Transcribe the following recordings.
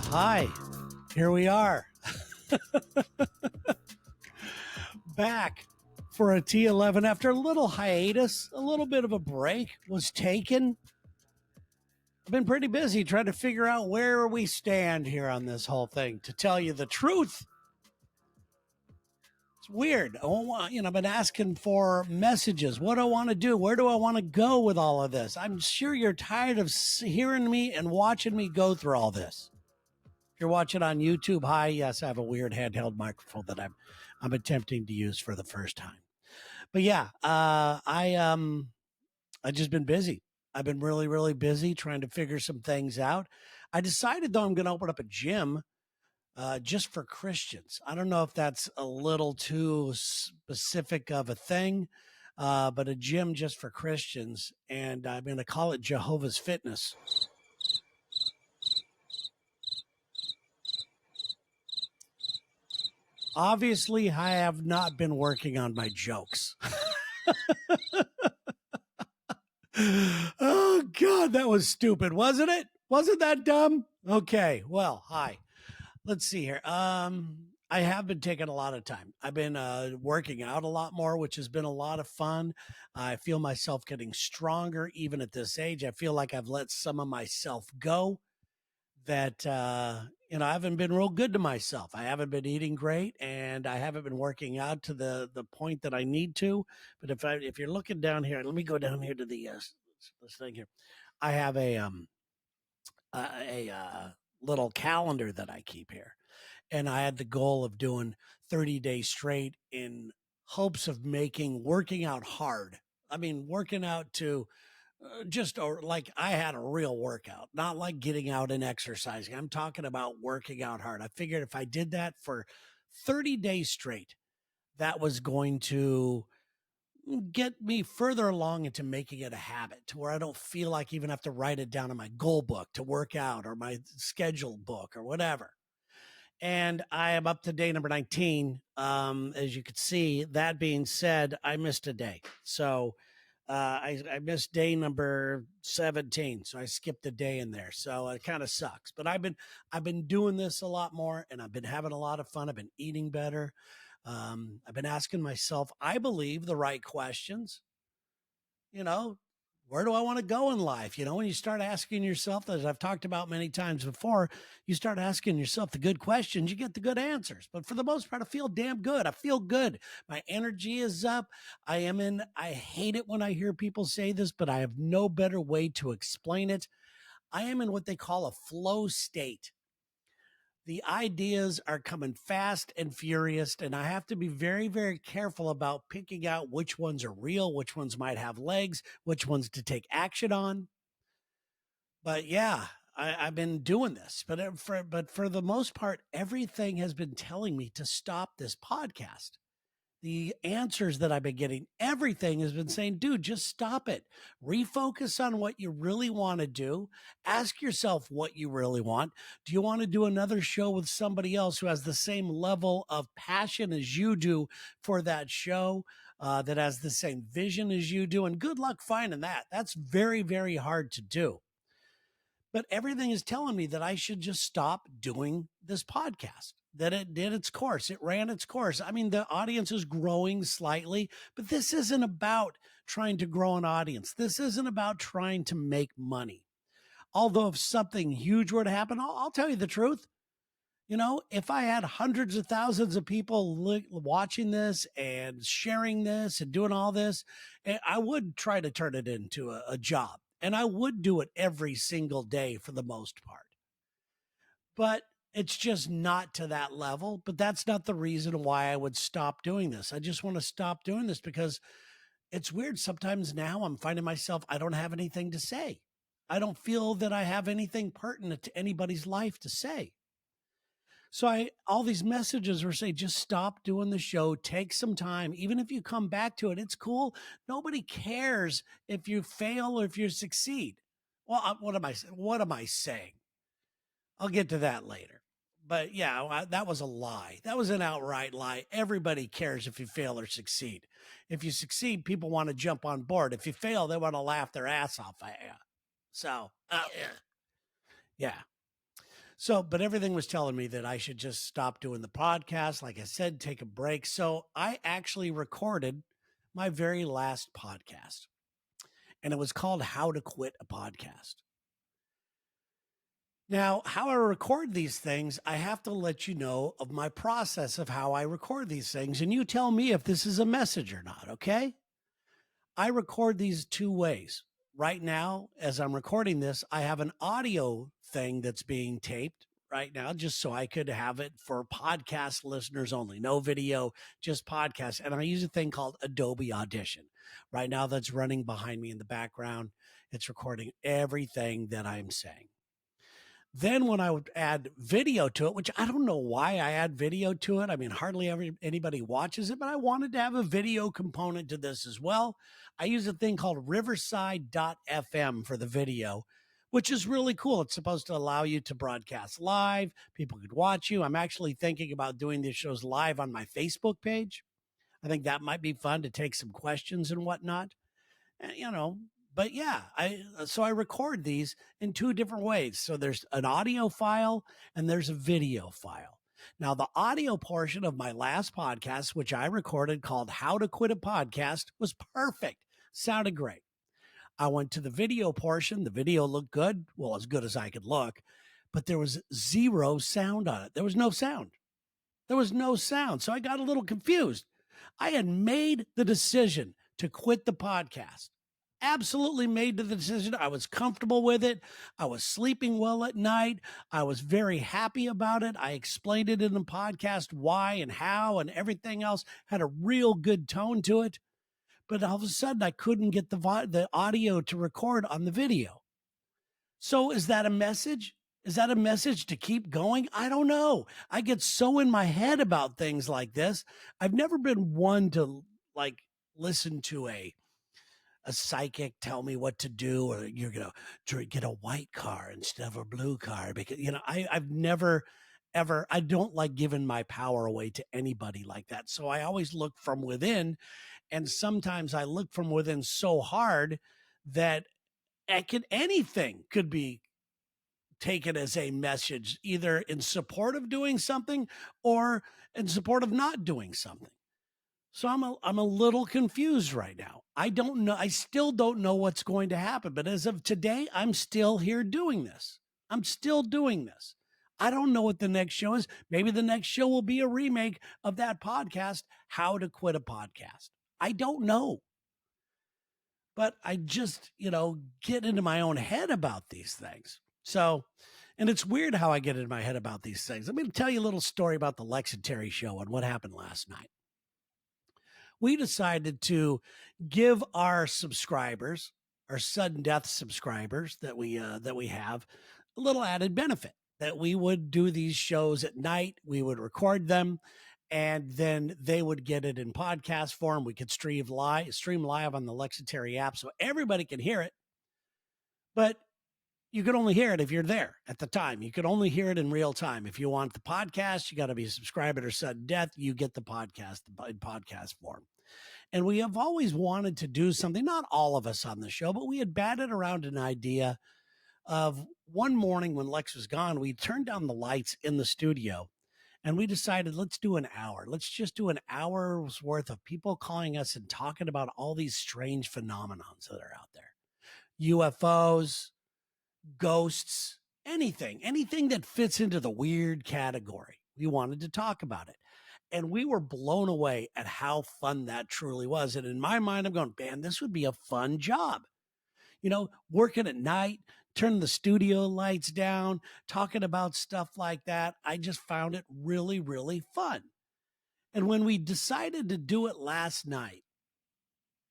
Hi, here we are. Back for a T11 after a little hiatus, a little bit of a break was taken. I've been pretty busy trying to figure out where we stand here on this whole thing. To tell you the truth, it's weird. I've been asking for messages. What do I want to do? Where do I want to go with all of this? I'm sure you're tired of hearing me and watching me go through all this. If you're watching on YouTube, hi. Yes, I have a weird handheld microphone that I'm attempting to use for the first time. But yeah, I just been busy. I've been really, really busy trying to figure some things out. I decided though I'm going to open up a gym just for Christians. I don't know if that's a little too specific of a thing, but a gym just for Christians, and I'm going to call it Jehovah's Fitness. Obviously, I have not been working on my jokes. Oh, God, that was stupid, wasn't it? Wasn't that dumb? Okay, well, hi. Let's see here. I have been taking a lot of time. I've been working out a lot more, which has been a lot of fun. I feel myself getting stronger even at this age. I feel like I've let some of myself go. That I haven't been real good to myself. I haven't been eating great, and I haven't been working out to the point that I need to. But if you're looking down here, let me go down here to the this thing here. I have a little calendar that I keep here, and I had the goal of doing 30 days straight in hopes of working out hard. I mean, working out to like I had a real workout, not like getting out and exercising. I'm talking about working out hard. I figured if I did that for 30 days straight, that was going to get me further along into making it a habit to where I don't feel like even have to write it down in my goal book to work out or my schedule book or whatever. And I am up to day number 19. As you could see, that being said, I missed a day. So I missed day number 17. So I skipped a day in there. So it kind of sucks. But I've been doing this a lot more, and I've been having a lot of fun. I've been eating better. I've been asking myself, I believe, the right questions. You know, where do I want to go in life? When you start asking yourself, as I've talked about many times before, you start asking yourself the good questions, you get the good answers. But for the most part, I feel damn good. I feel good. My energy is up. I hate it when I hear people say this, but I have no better way to explain it. I am in what they call a flow state. The ideas are coming fast and furious, and I have to be very, very careful about picking out which ones are real, which ones might have legs, which ones to take action on. But yeah, I've been doing this, but for the most part, everything has been telling me to stop this podcast. The answers that I've been getting, everything has been saying, dude, just stop it. Refocus on what you really want to do. Ask yourself what you really want. Do you want to do another show with somebody else who has the same level of passion as you do for that show, that has the same vision as you do? And good luck finding that. That's very, very hard to do. But everything is telling me that I should just stop doing this podcast, that it did its course. It ran its course. I mean, the audience is growing slightly, but this isn't about trying to grow an audience. This isn't about trying to make money. Although if something huge were to happen, I'll tell you the truth. If I had hundreds of thousands of people watching this and sharing this and doing all this, I would try to turn it into a job. And I would do it every single day for the most part. But it's just not to that level. But that's not the reason why I would stop doing this. I just want to stop doing this because it's weird. Sometimes now I'm finding myself, I don't have anything to say. I don't feel that I have anything pertinent to anybody's life to say. So all these messages were saying, just stop doing the show, take some time. Even if you come back to it, it's cool. Nobody cares if you fail or if you succeed. Well, what am I saying? I'll get to that later. But yeah, that was a lie. That was an outright lie. Everybody cares if you fail or succeed. If you succeed, people want to jump on board. If you fail, they want to laugh their ass off at you. So, yeah. So, but everything was telling me that I should just stop doing the podcast. Like I said, take a break. So I actually recorded my very last podcast, and it was called How to Quit a Podcast. Now, how I record these things, I have to let you know of my process of how I record these things, and you tell me if this is a message or not, okay? I record these two ways. Right now, as I'm recording this, I have an audio thing that's being taped right now, just so I could have it for podcast listeners only. No video, just podcast. And I use a thing called Adobe Audition. Right now, that's running behind me in the background. It's recording everything that I'm saying. Then when I would add video to it, which I don't know why I add video to it. I mean, hardly ever anybody watches it, but I wanted to have a video component to this as well. I use a thing called Riverside.fm for the video, which is really cool. It's supposed to allow you to broadcast live. People could watch you. I'm actually thinking about doing these shows live on my Facebook page. I think that might be fun to take some questions and whatnot. You know, but yeah, I record these in two different ways. So there's an audio file and there's a video file. Now, the audio portion of my last podcast, which I recorded called How to Quit a Podcast, was perfect. Sounded great. I went to the video portion. The video looked good. Well, as good as I could look, but there was zero sound on it. There was no sound. There was no sound. So I got a little confused. I had made the decision to quit the podcast. Absolutely made the decision. I was comfortable with it. I was sleeping well at night. I was very happy about it. I explained it in the podcast why and how and everything else, had a real good tone to it. But all of a sudden, I couldn't get the audio to record on the video. So is that a message? Is that a message to keep going? I don't know. I get so in my head about things like this. I've never been one to like listen to a psychic tell me what to do, or you're going to get a white car instead of a blue car. Because, I've never, ever, I don't like giving my power away to anybody like that. So I always look from within. And sometimes I look from within so hard that anything could be taken as a message, either in support of doing something or in support of not doing something. So I'm a little confused right now. I don't know. I still don't know what's going to happen. But as of today, I'm still here doing this. I'm still doing this. I don't know what the next show is. Maybe the next show will be a remake of that podcast, How to Quit a Podcast. I don't know. But I just, get into my own head about these things. So, and it's weird how I get into my head about these things. I'm going to tell you a little story about the Lex and Terry show and what happened last night. We decided to give our subscribers, our sudden death subscribers that we have, a little added benefit, that we would do these shows at night. We would record them, and then they would get it in podcast form. We could stream live on the Lex and Terry app, so everybody can hear it. But you could only hear it if you're there at the time. You could only hear it in real time. If you want the podcast, you got to be a subscriber to Sudden Death. You get the podcast in podcast form. And we have always wanted to do something, not all of us on the show, but we had batted around an idea of one morning when Lex was gone, we turned down the lights in the studio and we decided, let's do an hour. Let's just do an hour's worth of people calling us and talking about all these strange phenomenons that are out there. UFOs, ghosts, anything that fits into the weird category. We wanted to talk about it. And we were blown away at how fun that truly was. And in my mind, I'm going, man, this would be a fun job. Working at night, turning the studio lights down, talking about stuff like that. I just found it really, really fun. And when we decided to do it last night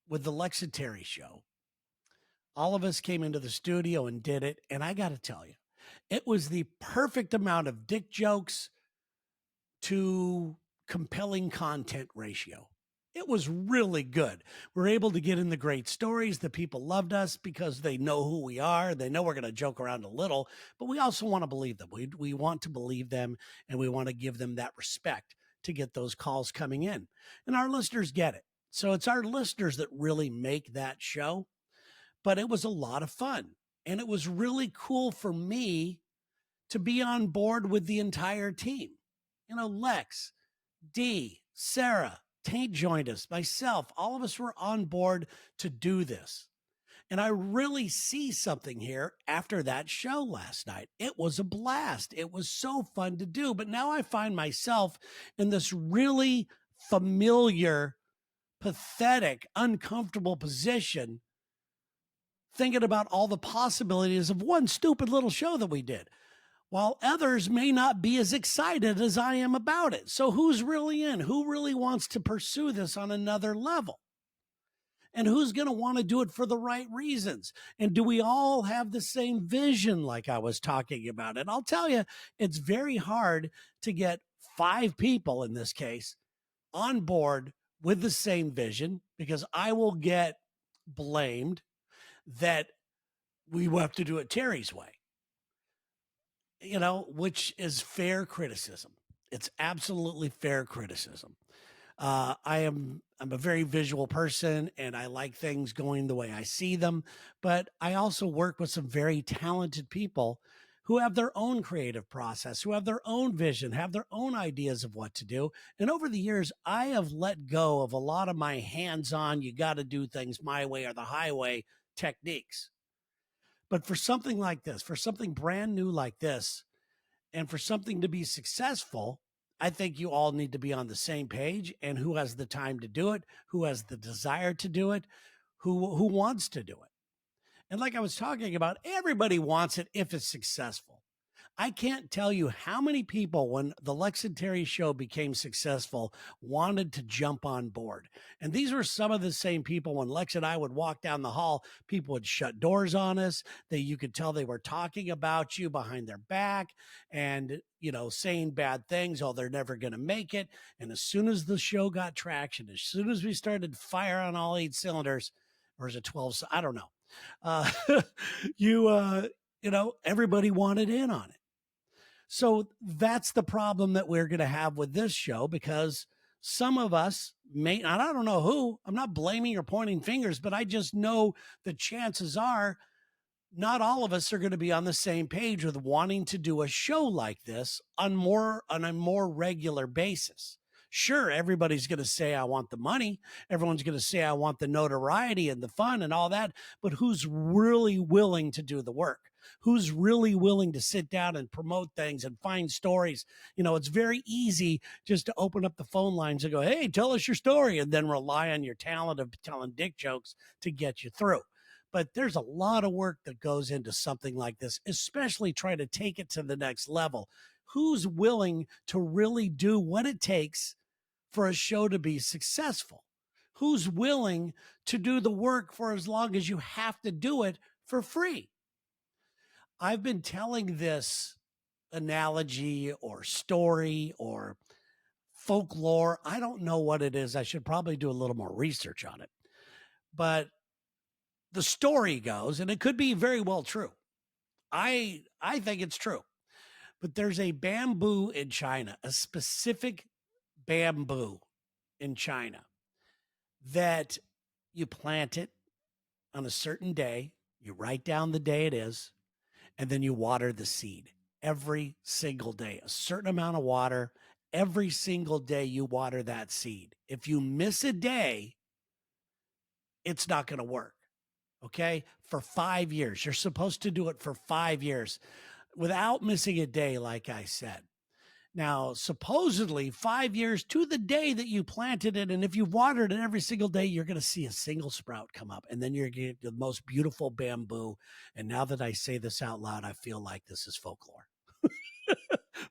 with the Lex and Terry show, all of us came into the studio and did it. And I got to tell you, it was the perfect amount of dick jokes to compelling content ratio. It was really good. We're able to get in the great stories. The people loved us because they know who we are. They know we're going to joke around a little, but we also want to believe them. We want to believe them, and we want to give them that respect to get those calls coming in. And our listeners get it. So it's our listeners that really make that show. But it was a lot of fun. And it was really cool for me to be on board with the entire team. Lex, D, Sarah, Tate joined us, myself, all of us were on board to do this. And I really see something here after that show last night. It was a blast. It was so fun to do. But now I find myself in this really familiar, pathetic, uncomfortable position, thinking about all the possibilities of one stupid little show that we did, while others may not be as excited as I am about it. So who's really in? Who really wants to pursue this on another level? And who's going to want to do it for the right reasons? And do we all have the same vision like I was talking about? And I'll tell you, it's very hard to get 5 people in this case on board with the same vision, because I will get blamed that we have to do it Terry's way, which is fair criticism. It's absolutely fair criticism. I'm a very visual person, and I like things going the way I see them, but I also work with some very talented people who have their own creative process, who have their own vision, have their own ideas of what to do. And over the years, I have let go of a lot of my hands-on, you got to do things my way or the highway techniques. But for something like this, for something brand new like this, and for something to be successful, I think you all need to be on the same page, and who has the time to do it, who has the desire to do it, who wants to do it. And like I was talking about, everybody wants it if it's successful. I can't tell you how many people, when the Lex and Terry show became successful, wanted to jump on board. And these were some of the same people. When Lex and I would walk down the hall, people would shut doors on us. You could tell they were talking about you behind their back and, saying bad things. Oh, they're never going to make it. And as soon as the show got traction, as soon as we started fire on all 8 cylinders, or is it 12? I don't know. Everybody wanted in on it. So that's the problem that we're going to have with this show, because some of us may, and I don't know who, I'm not blaming or pointing fingers, but I just know the chances are not all of us are going to be on the same page with wanting to do a show like this on a more regular basis. Sure, everybody's going to say, I want the money. Everyone's going to say, I want the notoriety and the fun and all that. But who's really willing to do the work? Who's really willing to sit down and promote things and find stories? It's very easy just to open up the phone lines and go, hey, tell us your story, and then rely on your talent of telling dick jokes to get you through. But there's a lot of work that goes into something like this, especially trying to take it to the next level. Who's willing to really do what it takes for a show to be successful? Who's willing to do the work for as long as you have to do it for free? I've been telling this analogy or story or folklore. I don't know what it is. I should probably do a little more research on it. But the story goes, and it could be very well true. I think it's true. But there's a bamboo in China, a specific bamboo in China, that you plant it on a certain day, you write down the day it is, and then you water the seed every single day, a certain amount of water. Every single day you water that seed. If you miss a day, it's not going to work. Okay? For 5 years. You're supposed to do it for 5 years without missing a day, like I said. Now, supposedly 5 years to the day that you planted it, and if you watered it every single day, you're going to see a single sprout come up, and then you're going to get the most beautiful bamboo. And now that I say this out loud, I feel like this is folklore.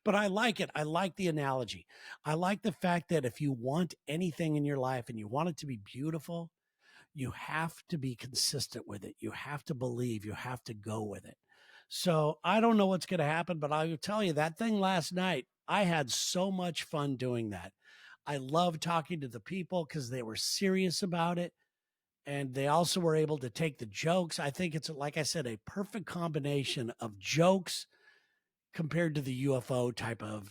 But I like it. I like the analogy. I like the fact that if you want anything in your life and you want it to be beautiful, you have to be consistent with it. You have to believe. You have to go with it. So I don't know what's going to happen, but I'll tell you that thing last night, I had so much fun doing that. I love talking to the people because they were serious about it. And they also were able to take the jokes. I think it's, like I said, a perfect combination of jokes compared to the UFO type of,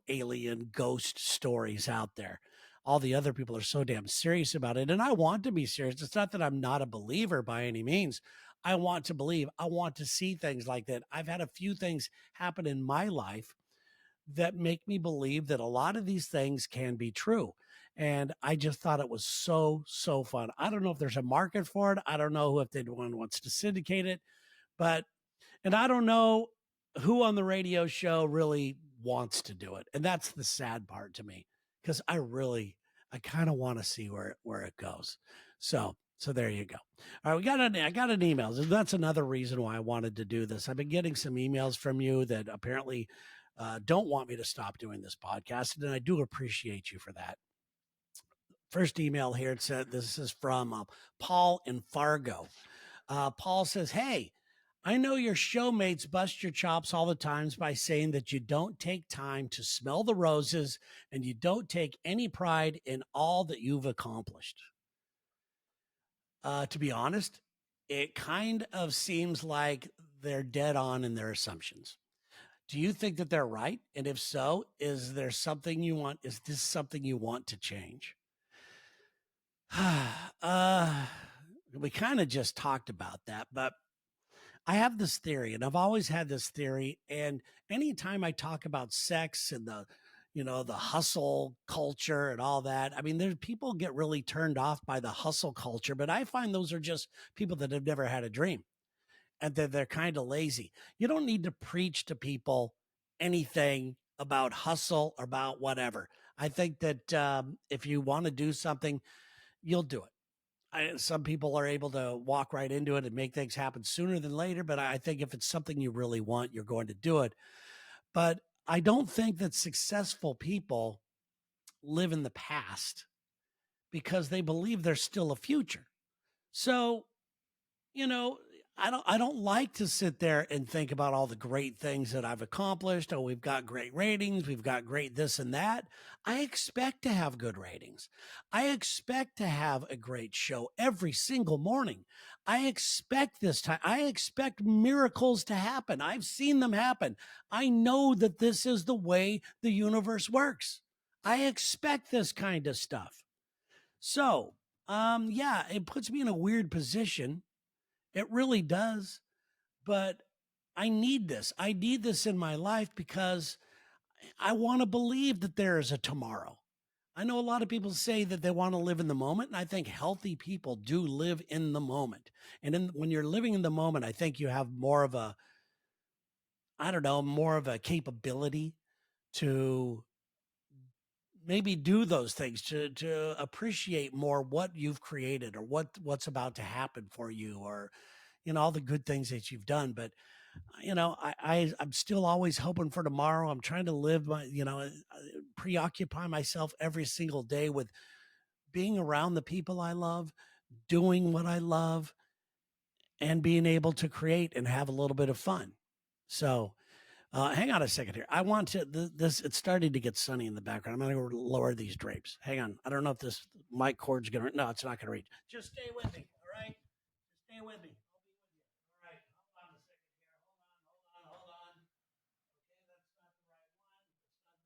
alien ghost stories out there. all the other people are so damn serious about it. And I want to be serious. It's not that I'm not a believer by any means. I want to believe. I want to see things like that. I've had a few things happen in my life that make me believe that a lot of these things can be true. And I just thought it was so, so fun. I don't know if there's a market for it. I don't know if anyone wants to syndicate it, but, and I don't know who on the radio show really wants to do it. And that's the sad part to me because I kind of want to see where it goes. So there you go. All right, I got an email. That's another reason why I wanted to do this. I've been getting some emails from you that apparently don't want me to stop doing this podcast, and I do appreciate you for that. First email here, it said this is from Paul in Fargo. Paul says, "Hey, I know your showmates bust your chops all the times by saying that you don't take time to smell the roses and you don't take any pride in all that you've accomplished. To be honest, it kind of seems like they're dead on in their assumptions. Do you think that they're right? And if so, is there something you want? Is this something you want to change?" uh, we kind of just talked about that, but I have this theory, and I've always had this theory. And anytime I talk about sex and the hustle culture and all that, I mean, there's people get really turned off by the hustle culture, but I find those are just people that have never had a dream and that they're kind of lazy. You don't need to preach to people anything about hustle or about whatever. I think that if you want to do something, you'll do it. Some people are able to walk right into it and make things happen sooner than later. But I think if it's something you really want, you're going to do it. But I don't think that successful people live in the past because they believe there's still a future. So you know, I don't like to sit there and think about all the great things that I've accomplished. Oh, we've got great ratings, we've got great this and that. I expect to have good ratings. I expect to have a great show every single morning. I expect this time. I expect miracles to happen. I've seen them happen. I know that this is the way the universe works. I expect this kind of stuff. So, yeah, it puts me in a weird position, it really does. But I need this. I need this in my life because I want to believe that there is a tomorrow. I know a lot of people say that they want to live in the moment, and I think healthy people do live in the moment. And when you're living in the moment, I think you have more of a, I don't know, more of a capability to maybe do those things, to appreciate more what you've created or what's about to happen for you, or all the good things that you've done. But I'm still always hoping for tomorrow. I'm trying to live preoccupy myself every single day with being around the people I love, doing what I love, and being able to create and have a little bit of fun. So, hang on a second here. I want to this. It's starting to get sunny in the background. I'm going to lower these drapes. Hang on. I don't know if this mic cord's going to. No, it's not going to reach. Just stay with me. All right. Just stay with me. I'll be with you. All right. Hold on a second here. Hold on. Okay, that's not the right one.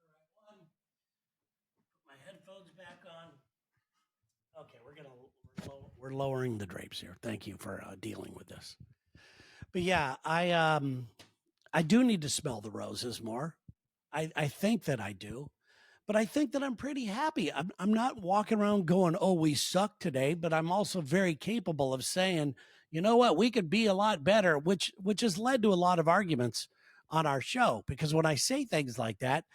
That's not the right one. Put my headphones back on. Okay, we're lowering the drapes here. Thank you for dealing with this. But yeah, I do need to smell the roses more. I think that I do, but I think that I'm pretty happy. I'm not walking around going, "Oh, we suck today," but I'm also very capable of saying, "You know what? We could be a lot better," which has led to a lot of arguments on our show, because when I say things like that,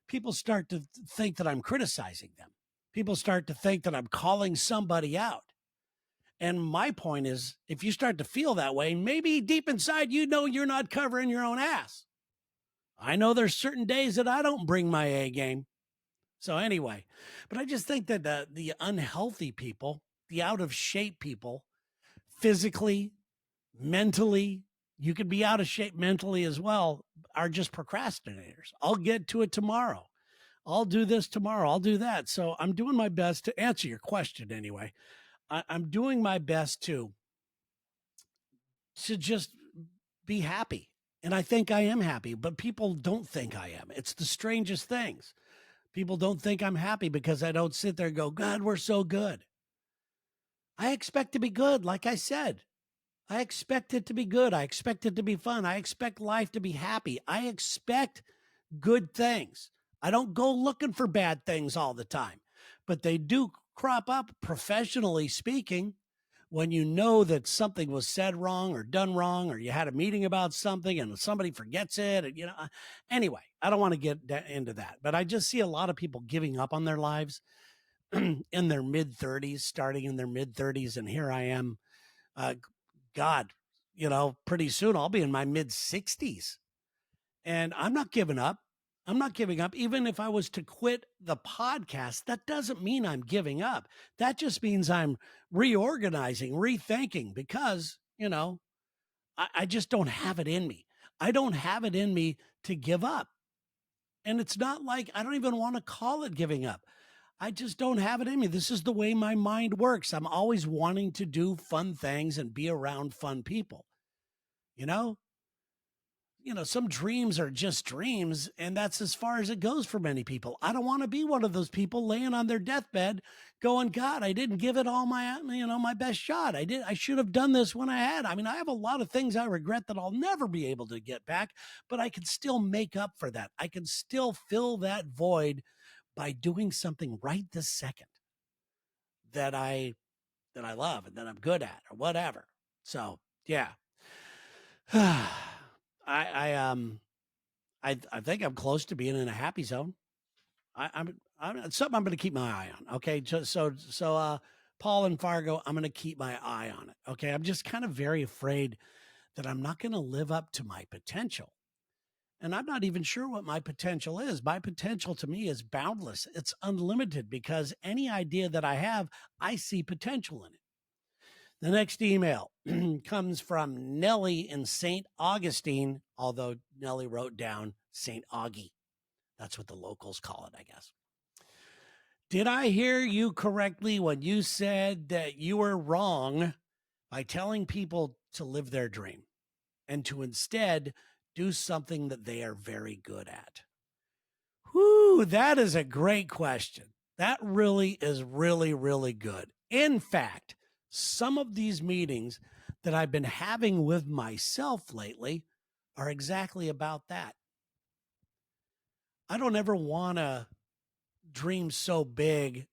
people start to think that I'm criticizing them. People start to think that I'm calling somebody out. And my point is, if you start to feel that way, maybe deep inside, you're not covering your own ass. I know there's certain days that I don't bring my A game. So anyway, but I just think that the unhealthy people, the out of shape people, physically, mentally, you could be out of shape mentally as well, are just procrastinators. I'll get to it tomorrow. I'll do this tomorrow. I'll do that. So I'm doing my best to answer your question anyway. I'm doing my best to just be happy. And I think I am happy, but people don't think I am. It's the strangest things. People don't think I'm happy because I don't sit there and go, God, we're so good. I expect to be good. Like I said, I expect it to be good. I expect it to be fun. I expect life to be happy. I expect good things. I don't go looking for bad things all the time, but they do crop up, professionally speaking, when you know that something was said wrong or done wrong, or you had a meeting about something and somebody forgets it. And, anyway, I don't want to get into that, but I just see a lot of people giving up on their lives in their mid 30s, starting in their mid 30s. And here I am, uh, God, pretty soon I'll be in my mid 60s and I'm not giving up. I'm not giving up. Even if I was to quit the podcast, that doesn't mean I'm giving up. That just means I'm reorganizing, rethinking, because, I just don't have it in me. I don't have it in me to give up. And it's not like I don't even want to call it giving up. I just don't have it in me. This is the way my mind works. I'm always wanting to do fun things and be around fun people. You know, some dreams are just dreams, and that's as far as it goes for many people. I don't want to be one of those people laying on their deathbed going, God, I didn't give it all my best shot. I should have done this when I had. I mean, I have a lot of things I regret that I'll never be able to get back, but I can still make up for that. I can still fill that void by doing something right this second that I love and that I'm good at or whatever. So, yeah. I think I'm close to being in a happy zone. I'm it's something I'm going to keep my eye on. Okay, so Paul and Fargo, I'm going to keep my eye on it. Okay, I'm just kind of very afraid that I'm not going to live up to my potential, and I'm not even sure what my potential is. My potential to me is boundless. It's unlimited because any idea that I have, I see potential in it. The next email comes from Nellie in St. Augustine, although Nellie wrote down St. Augie. That's what the locals call it, I guess. Did I hear you correctly when you said that you were wrong by telling people to live their dream and to instead do something that they are very good at? Whew, that is a great question. That really is really, really good. In fact, some of these meetings that I've been having with myself lately are exactly about that. I don't ever want to dream so big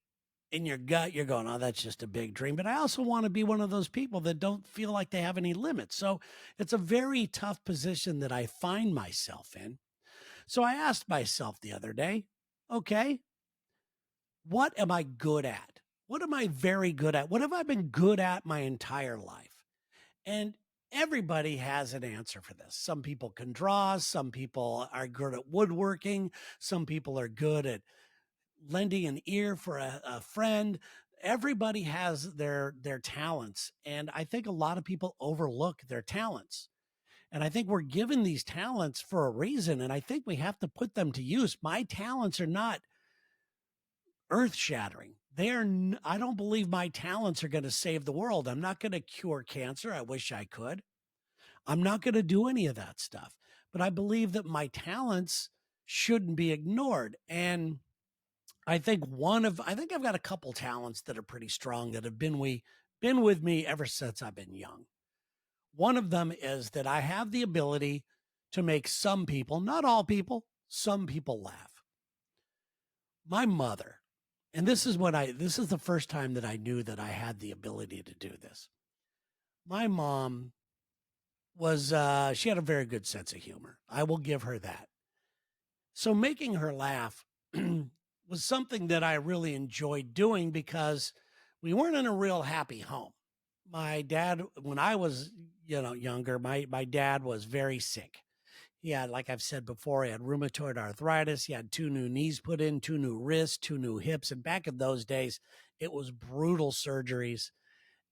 in your gut. You're going, oh, that's just a big dream. But I also want to be one of those people that don't feel like they have any limits. So it's a very tough position that I find myself in. So I asked myself the other day, okay, what am I good at? What am I very good at? What have I been good at my entire life? And everybody has an answer for this. Some people can draw, some people are good at woodworking, some people are good at lending an ear for a friend. Everybody has their talents, and I think a lot of people overlook their talents. And I think we're given these talents for a reason, and I think we have to put them to use. My talents are not earth shattering. I don't believe my talents are going to save the world. I'm not going to cure cancer. I wish I could. I'm not going to do any of that stuff. But I believe that my talents shouldn't be ignored. And I think I've got a couple talents that are pretty strong that have been with me ever since I've been young. One of them is that I have the ability to make some people, not all people, some people laugh. My mother, and this is the first time that I knew that I had the ability to do this. My mom she had a very good sense of humor. I will give her that. So making her laugh was something that I really enjoyed doing because we weren't in a real happy home. My dad, when I was, younger, my dad was very sick. He had, like I've said before, he had rheumatoid arthritis. He had 2 new knees put in, 2 new wrists, 2 new hips. And back in those days, it was brutal surgeries.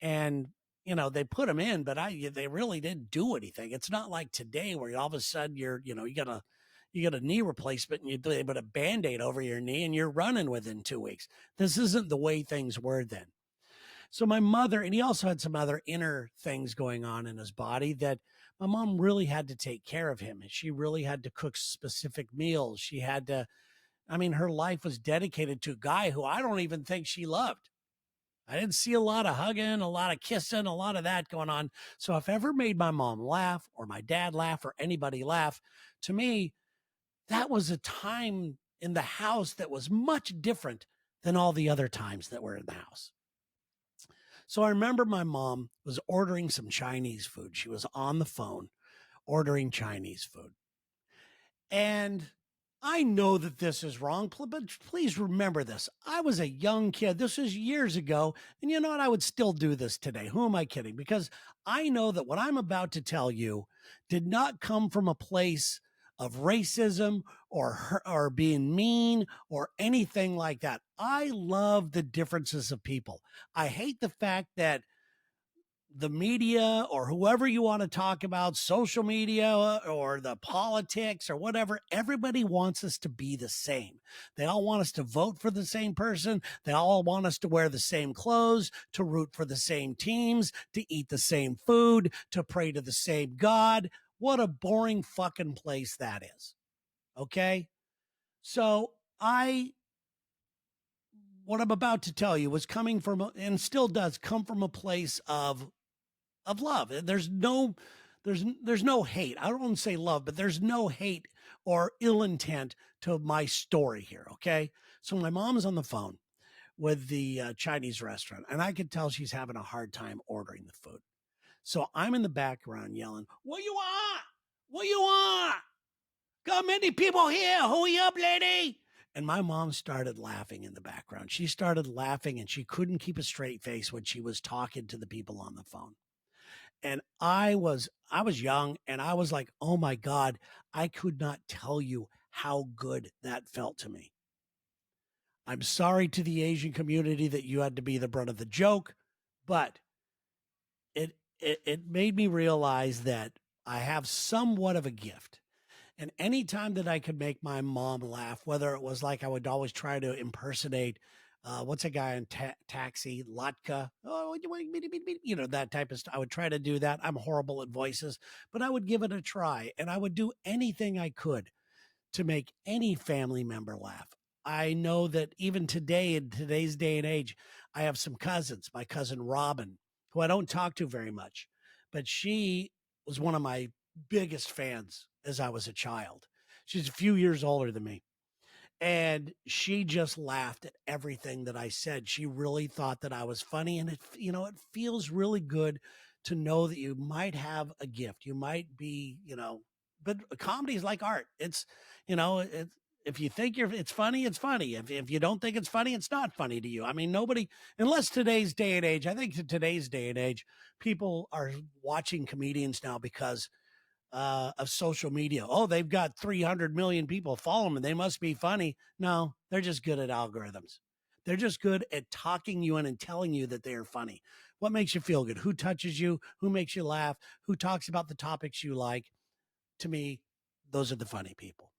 And, they put him in, but they really didn't do anything. It's not like today where all of a sudden you got a knee replacement and they put a Band-Aid over your knee and you're running within 2 weeks. This isn't the way things were then. So my mother, and he also had some other inner things going on in his body that my mom really had to take care of him. And she really had to cook specific meals. She had to I mean, her life was dedicated to a guy who I don't even think she loved. I didn't see a lot of hugging, a lot of kissing, a lot of that going on. So if I ever made my mom laugh or my dad laugh or anybody laugh, to me, that was a time in the house that was much different than all the other times that were in the house. So I remember my mom was ordering some Chinese food. She was on the phone ordering Chinese food. And I know that this is wrong, but please remember this. I was a young kid. This was years ago. And you know what? I would still do this today. Who am I kidding? Because I know that what I'm about to tell you did not come from a place of racism or being mean or anything like that. I love the differences of people. I hate the fact that the media or whoever you want to talk about, social media or the politics or whatever, everybody wants us to be the same. They all want us to vote for the same person. They all want us to wear the same clothes, to root for the same teams, to eat the same food, to pray to the same God. What a boring fucking place that is. Okay. So what I'm about to tell you was coming from, and still does come from, a place of love. There's no hate. I don't want to say love, but there's no hate or ill intent to my story here. Okay. So my mom is on the phone with the Chinese restaurant, and I could tell she's having a hard time ordering the food. So I'm in the background yelling, "What you want? What you want? Got many people here. Hurry up, lady." And my mom started laughing in the background. She started laughing and she couldn't keep a straight face when she was talking to the people on the phone. And I was young and I was like, "Oh my God, I could not tell you how good that felt to me." I'm sorry to the Asian community that you had to be the brunt of the joke, but it made me realize that I have somewhat of a gift. And anytime that I could make my mom laugh, whether it was like I would always try to impersonate, what's a guy in Taxi, Latka, oh, you know, that type of stuff. I would try to do that. I'm horrible at voices, but I would give it a try and I would do anything I could to make any family member laugh. I know that even today, in today's day and age, I have some cousins, my cousin Robin, who I don't talk to very much, but she was one of my biggest fans as I was a child. She's a few years older than me. And she just laughed at everything that I said. She really thought that I was funny. And it feels really good to know that you might have a gift. You might be, but comedy is like art. It's, if you think it's funny, it's funny. If you don't think it's funny, it's not funny to you. I mean, nobody, unless today's day and age, I think in today's day and age, people are watching comedians now because of social media. Oh, they've got 300 million people follow them and they must be funny. No, they're just good at algorithms. They're just good at talking you in and telling you that they are funny. What makes you feel good? Who touches you? Who makes you laugh? Who talks about the topics you like? To me, those are the funny people.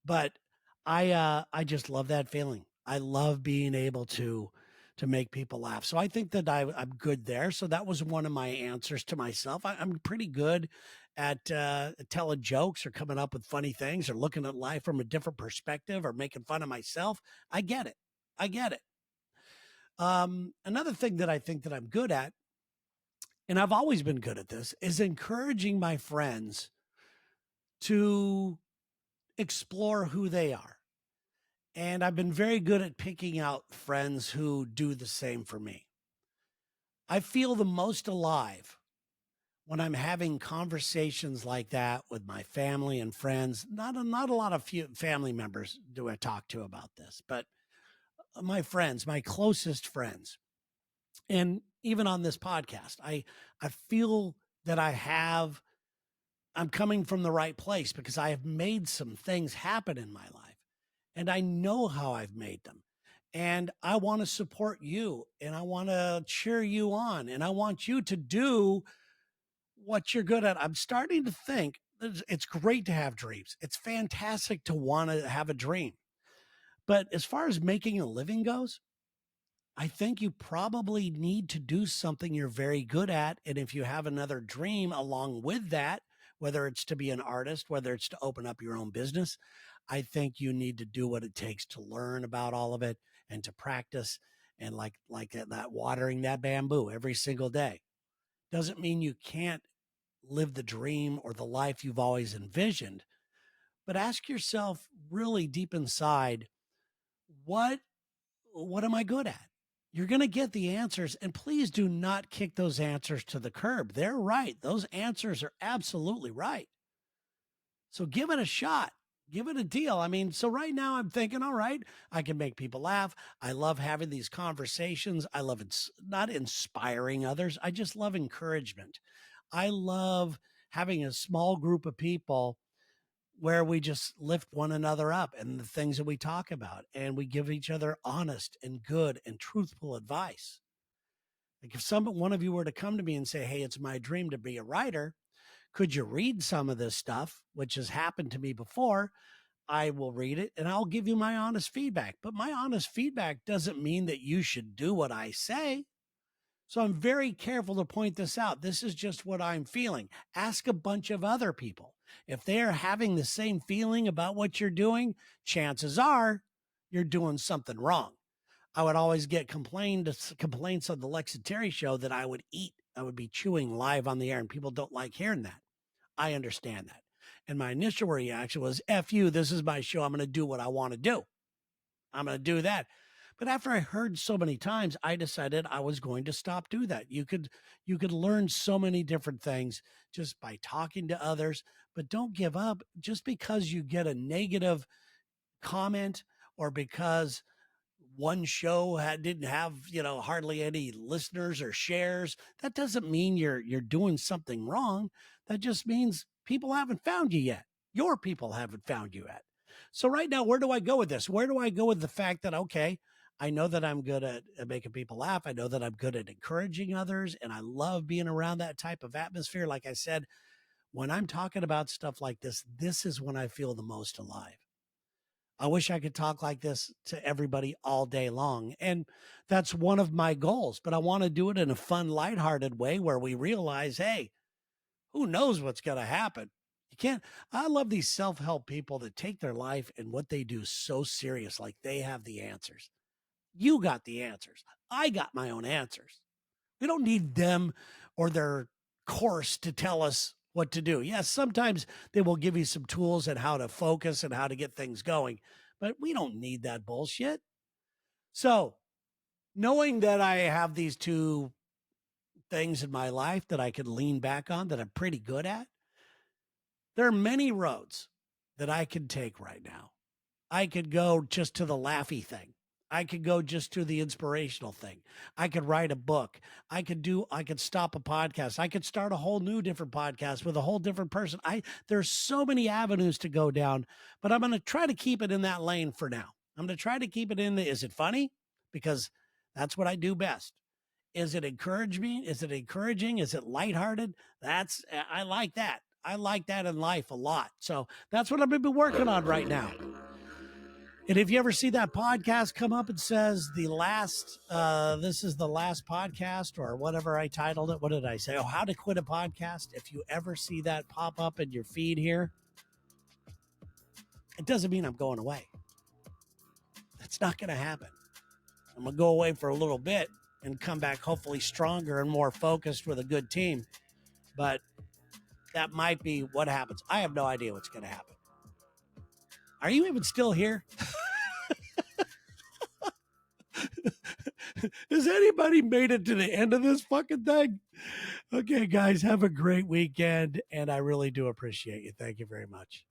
But I just love that feeling. I love being able to make people laugh. So I think that I'm good there. So that was one of my answers to myself. I'm pretty good at telling jokes or coming up with funny things or looking at life from a different perspective or making fun of myself. I get it. I get it. Another thing that I think that I'm good at, and I've always been good at this, is encouraging my friends to explore who they are. And I've been very good at picking out friends who do the same for me. I feel the most alive when I'm having conversations like that with my family and friends. Not a lot of family members do I talk to about this, but my friends, my closest friends. And even on this podcast, I feel that I'm coming from the right place because I have made some things happen in my life and I know how I've made them. And I want to support you and I want to cheer you on and I want you to do what you're good at. I'm starting to think it's great to have dreams. It's fantastic to want to have a dream. But as far as making a living goes, I think you probably need to do something you're very good at. And if you have another dream along with that, whether it's to be an artist, whether it's to open up your own business, I think you need to do what it takes to learn about all of it and to practice. And like that watering that bamboo every single day doesn't mean you can't live the dream or the life you've always envisioned. But ask yourself really deep inside, what what am I good at? You're going to get the answers, and please do not kick those answers to the curb. They're right. Those answers are absolutely right. So give it a shot. Give it a deal. I mean, so right now I'm thinking, all right, I can make people laugh. I love having these conversations. I love not inspiring others. I just love encouragement. I love having a small group of people where we just lift one another up and the things that we talk about, and we give each other honest and good and truthful advice. Like if one of you were to come to me and say, "Hey, it's my dream to be a writer. Could you read some of this stuff?" Which has happened to me before. I will read it and I'll give you my honest feedback. But my honest feedback doesn't mean that you should do what I say. So I'm very careful to point this out. This is just what I'm feeling. Ask a bunch of other people. If they are having the same feeling about what you're doing, chances are you're doing something wrong. I would always get complaints on the Lex and Terry show that I would eat. I would be chewing live on the air, and people don't like hearing that. I understand that. And my initial reaction was, F you, this is my show. I'm going to do what I want to do. I'm going to do that. But after I heard so many times, I decided I was going to stop do that. You could learn so many different things just by talking to others, but don't give up just because you get a negative comment or because one show didn't have, hardly any listeners or shares. That doesn't mean you're doing something wrong. That just means people haven't found you yet. Your people haven't found you yet. So right now, where do I go with this? Where do I go with the fact that, okay, I know that I'm good at making people laugh. I know that I'm good at encouraging others, and I love being around that type of atmosphere. Like I said, when I'm talking about stuff like this is when I feel the most alive. I wish I could talk like this to everybody all day long. And that's one of my goals, but I want to do it in a fun, lighthearted way where we realize, hey, who knows what's going to happen? You can't. I love these self-help people that take their life and what they do so serious, like they have the answers. You got the answers. I got my own answers. We don't need them or their course to tell us what to do. Yes, sometimes they will give you some tools and how to focus and how to get things going, but we don't need that bullshit. So, knowing that I have these two things in my life that I can lean back on that I'm pretty good at, there are many roads that I can take right now. I could go just to the laughy thing. I could go just to the inspirational thing. I could write a book. I could stop a podcast. I could start a whole new different podcast with a whole different person. There's so many avenues to go down, but I'm going to try to keep it in that lane for now. I'm going to try to keep it is it funny? Because that's what I do best. Is it encouraging? Is it encouraging? Is it lighthearted? I like that. I like that in life a lot. So that's what I'm going to be working on right now. And if you ever see that podcast come up and says this is the last podcast or whatever I titled it, what did I say? Oh, how to quit a podcast. If you ever see that pop up in your feed here, it doesn't mean I'm going away. That's not going to happen. I'm going to go away for a little bit and come back hopefully stronger and more focused with a good team. But that might be what happens. I have no idea what's going to happen. Are you even still here? Has anybody made it to the end of this fucking thing? Okay, guys, have a great weekend, and I really do appreciate you. Thank you very much.